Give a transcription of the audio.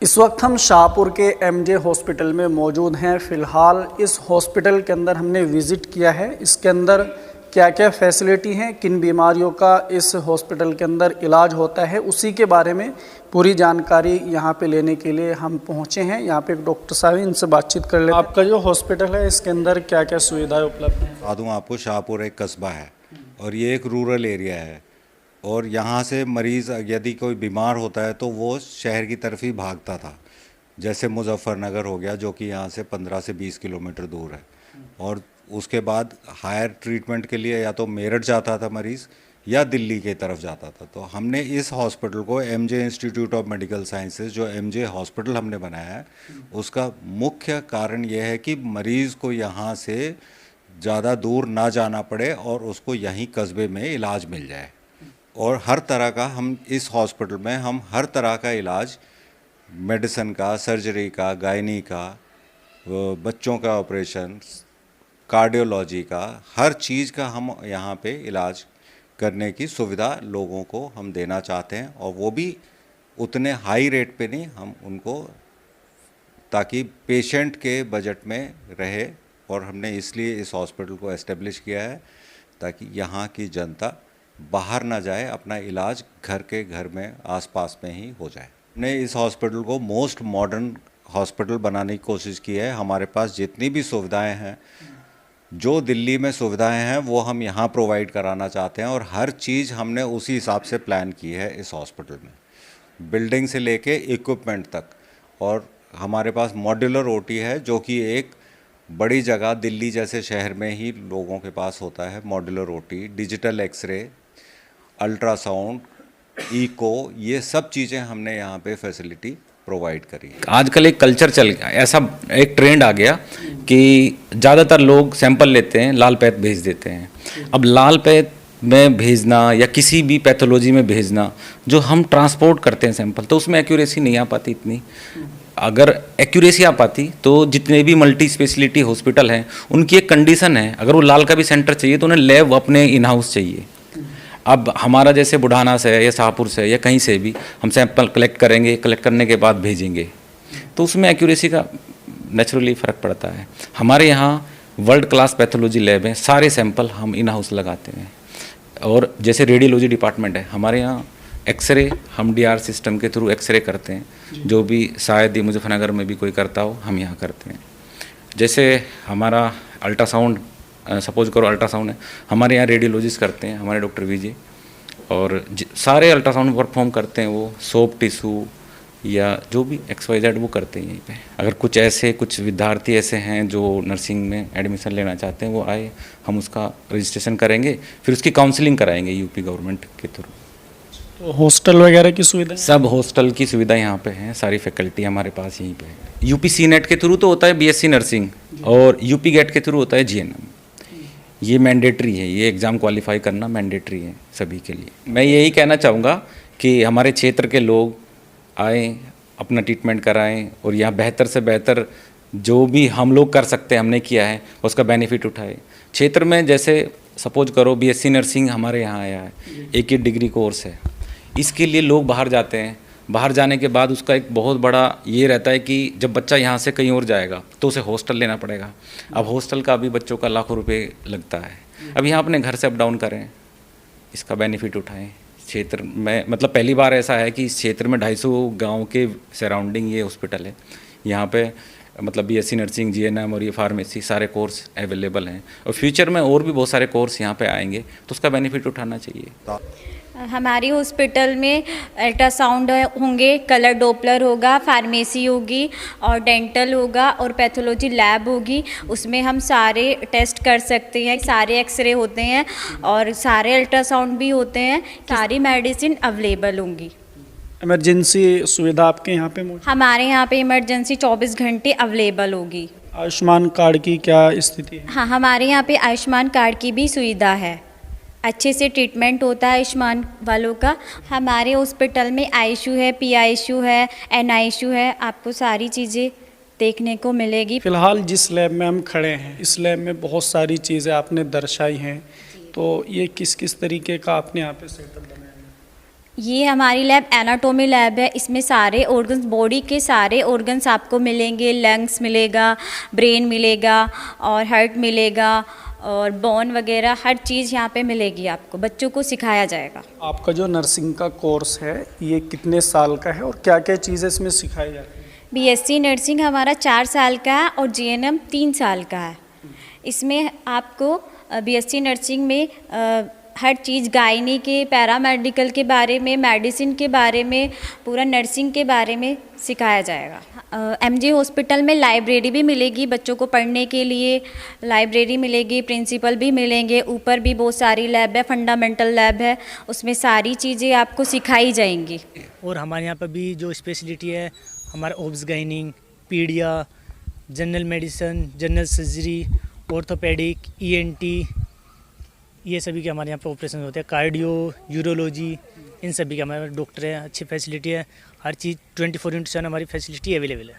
इस वक्त हम शाहपुर के एमजे हॉस्पिटल में मौजूद हैं। फ़िलहाल इस हॉस्पिटल के अंदर हमने विज़िट किया है। इसके अंदर क्या क्या फैसिलिटी हैं, किन बीमारियों का इस हॉस्पिटल के अंदर इलाज होता है, उसी के बारे में पूरी जानकारी यहाँ पे लेने के लिए हम पहुँचे हैं। यहाँ पे एक डॉक्टर साहब हैं, इनसे बातचीत कर लेते हैं। आपका जो हॉस्पिटल है इसके अंदर क्या क्या सुविधाएँ उपलब्ध हैं? बता दूँ आपको, शाहपुर एक कस्बा है और ये एक रूरल एरिया है और यहाँ से मरीज़ यदि कोई बीमार होता है तो वो शहर की तरफ ही भागता था। जैसे मुजफ्फरनगर हो गया जो कि यहाँ से 15 से 20 किलोमीटर दूर है, और उसके बाद हायर ट्रीटमेंट के लिए या तो मेरठ जाता था मरीज़ या दिल्ली की तरफ जाता था। तो हमने इस हॉस्पिटल को MJ institute of medical sciences, जो एमजे हॉस्पिटल हमने बनाया है, उसका मुख्य कारण यह है कि मरीज़ को यहाँ से ज़्यादा दूर ना जाना पड़े और उसको यहीं कस्बे में इलाज मिल जाए। और हर तरह का हम इस हॉस्पिटल में हम हर तरह का इलाज, मेडिसिन का, सर्जरी का, गायनी का, बच्चों का ऑपरेशन, कार्डियोलॉजी का, हर चीज़ का हम यहाँ पे इलाज करने की सुविधा लोगों को हम देना चाहते हैं, और वो भी उतने हाई रेट पे नहीं, हम उनको, ताकि पेशेंट के बजट में रहे। और हमने इसलिए इस हॉस्पिटल को एस्टेब्लिश किया है ताकि यहाँ की जनता बाहर ना जाए, अपना इलाज घर के घर में आसपास में ही हो जाए। हमने इस हॉस्पिटल को मोस्ट मॉडर्न हॉस्पिटल बनाने की कोशिश की है। हमारे पास जितनी भी सुविधाएं हैं, जो दिल्ली में सुविधाएं हैं, वो हम यहाँ प्रोवाइड कराना चाहते हैं, और हर चीज़ हमने उसी हिसाब से प्लान की है इस हॉस्पिटल में, बिल्डिंग से लेके इक्विपमेंट तक। और हमारे पास मॉड्यूलर ओटी है जो कि एक बड़ी जगह दिल्ली जैसे शहर में ही लोगों के पास होता है। Modular OT, digital X-ray, ultrasound, echo, ये सब चीज़ें हमने यहाँ पे फैसिलिटी प्रोवाइड करी। आजकल एक कल्चर चल गया, ऐसा एक ट्रेंड आ गया कि ज़्यादातर लोग सैंपल लेते हैं, लाल पैथ भेज देते हैं। अब लाल पैथ में भेजना या किसी भी पैथोलॉजी में भेजना, जो हम ट्रांसपोर्ट करते हैं सैंपल, तो उसमें एक्यूरेसी नहीं आ पाती इतनी। अगर एक्यूरेसी आ पाती तो जितने भी मल्टी स्पेशलिटी हॉस्पिटल हैं उनकी एक कंडीशन है, अगर वो लाल का भी सेंटर चाहिए तो उन्हें लैब अपने इन हाउस चाहिए। अब हमारा जैसे बुढ़ाना से या शाहपुर से या कहीं से भी हम सैंपल कलेक्ट करेंगे, कलेक्ट करने के बाद भेजेंगे, तो उसमें एक्यूरेसी का नेचुरली फ़र्क पड़ता है। हमारे यहाँ वर्ल्ड क्लास पैथोलॉजी लैब है, सारे सैंपल हम इन हाउस लगाते हैं। और जैसे रेडियोलॉजी डिपार्टमेंट है हमारे यहाँ, एक्सरे हम डीआर सिस्टम के थ्रू एक्सरे करते हैं, जो भी शायद ही मुजफ्फरनगर में भी कोई करता हो, हम यहाँ करते हैं। जैसे हमारा अल्ट्रासाउंड, सपोज करो अल्ट्रासाउंड है, हमारे यहाँ रेडियोलॉजिस्ट करते हैं, हमारे डॉक्टर विजय, और सारे अल्ट्रासाउंड परफॉर्म करते हैं वो, सॉफ्ट टिश्यू या जो भी XYZ वो करते हैं यहीं पे। अगर कुछ विद्यार्थी ऐसे हैं जो नर्सिंग में एडमिशन लेना चाहते हैं, वो आए, हम उसका रजिस्ट्रेशन करेंगे, फिर उसकी काउंसलिंग कराएंगे यूपी गवर्नमेंट के थ्रू। तो हॉस्टल वगैरह की सुविधा? सब हॉस्टल की सुविधा यहाँ पे है, सारी फैकल्टी हमारे पास यहीं पे है। यूपी सीनेट के थ्रू तो होता है BSc नर्सिंग, और यूपी गेट के थ्रू होता है GNM। ये मैंडेटरी है, ये एग्ज़ाम क्वालिफाई करना मैंडेटरी है सभी के लिए। मैं यही कहना चाहूँगा कि हमारे क्षेत्र के लोग आएँ, अपना ट्रीटमेंट कराएं, और यहाँ बेहतर से बेहतर जो भी हम लोग कर सकते हैं, हमने किया है, उसका बेनिफिट उठाएं। क्षेत्र में जैसे सपोज करो BSc नर्सिंग हमारे यहाँ आया है, एक ही डिग्री कोर्स है, इसके लिए लोग बाहर जाते हैं। बाहर जाने के बाद उसका एक बहुत बड़ा ये रहता है कि जब बच्चा यहाँ से कहीं और जाएगा तो उसे हॉस्टल लेना पड़ेगा। अब हॉस्टल का भी बच्चों का लाखों रुपए लगता है। अब यहाँ अपने घर से अप डाउन करें, इसका बेनिफिट उठाएं। क्षेत्र में मतलब पहली बार ऐसा है कि इस क्षेत्र में 250 गाँव के सराउंडिंग ये हॉस्पिटल है। यहाँ पे मतलब BSc नर्सिंग, GNM और ये फार्मेसी सारे कोर्स अवेलेबल हैं, और फ्यूचर में और भी बहुत सारे कोर्स यहाँ पे आएंगे, तो उसका बेनिफिट उठाना चाहिए। हमारी हॉस्पिटल में अल्ट्रासाउंड होंगे, कलर डॉपलर होगा, फार्मेसी होगी और डेंटल होगा और पैथोलॉजी लैब होगी। उसमें हम सारे टेस्ट कर सकते हैं, सारे एक्सरे होते हैं और सारे अल्ट्रासाउंड भी होते हैं, सारी मेडिसिन अवेलेबल होंगी। इमरजेंसी सुविधा आपके यहाँ पे मौजूद? हमारे यहाँ पे इमरजेंसी 24 घंटे अवेलेबल होगी। आयुष्मान कार्ड की क्या स्थिति है? हाँ, हमारे यहाँ पे आयुष्मान कार्ड की भी सुविधा है, अच्छे से ट्रीटमेंट होता है आयुष्मान वालों का। हमारे हॉस्पिटल में ICU है, PICU है, NICU है, आपको सारी चीज़ें देखने को मिलेगी। फिलहाल जिस लैब में हम खड़े हैं, इस लैब में बहुत सारी चीज़ें आपने दर्शाई हैं, तो ये किस किस तरीके का आपने यहाँ पे सेटअप बनाया है? ये हमारी लैब एनाटोमी लैब है। इसमें सारे ऑर्गन्स, बॉडी के सारे ऑर्गन्स आपको मिलेंगे। लंग्स मिलेगा, ब्रेन मिलेगा और हार्ट मिलेगा और बोन वगैरह हर चीज़ यहाँ पे मिलेगी आपको। बच्चों को सिखाया जाएगा। आपका जो नर्सिंग का कोर्स है ये कितने साल का है और क्या क्या चीज़ें इसमें सिखाई जाती हैं? बीएससी नर्सिंग हमारा 4 साल का है और जीएनएम 3 साल का है। इसमें आपको बीएससी नर्सिंग में हर चीज़, गायनी के, पैरामेडिकल के बारे में, मेडिसिन के बारे में, पूरा नर्सिंग के बारे में सिखाया जाएगा। एमजे हॉस्पिटल में लाइब्रेरी भी मिलेगी बच्चों को पढ़ने के लिए। लाइब्रेरी मिलेगी, प्रिंसिपल भी मिलेंगे। ऊपर भी बहुत सारी लैब है, फंडामेंटल लैब है, उसमें सारी चीज़ें आपको सिखाई जाएंगी। और हमारे यहाँ पर भी जो स्पेशलिटी है, हमारा ओब्स गाइनिंग, paedia, general medicine, general surgery, orthopaedic, ENT, ये सभी के हमारे यहाँ पे ऑपरेशन होते हैं। कार्डियो, यूरोलॉजी, इन सभी के हमारे डॉक्टर हैं। अच्छी फैसिलिटी है, हर चीज़ 24/7 हमारी फैसिलिटी अवेलेबल है।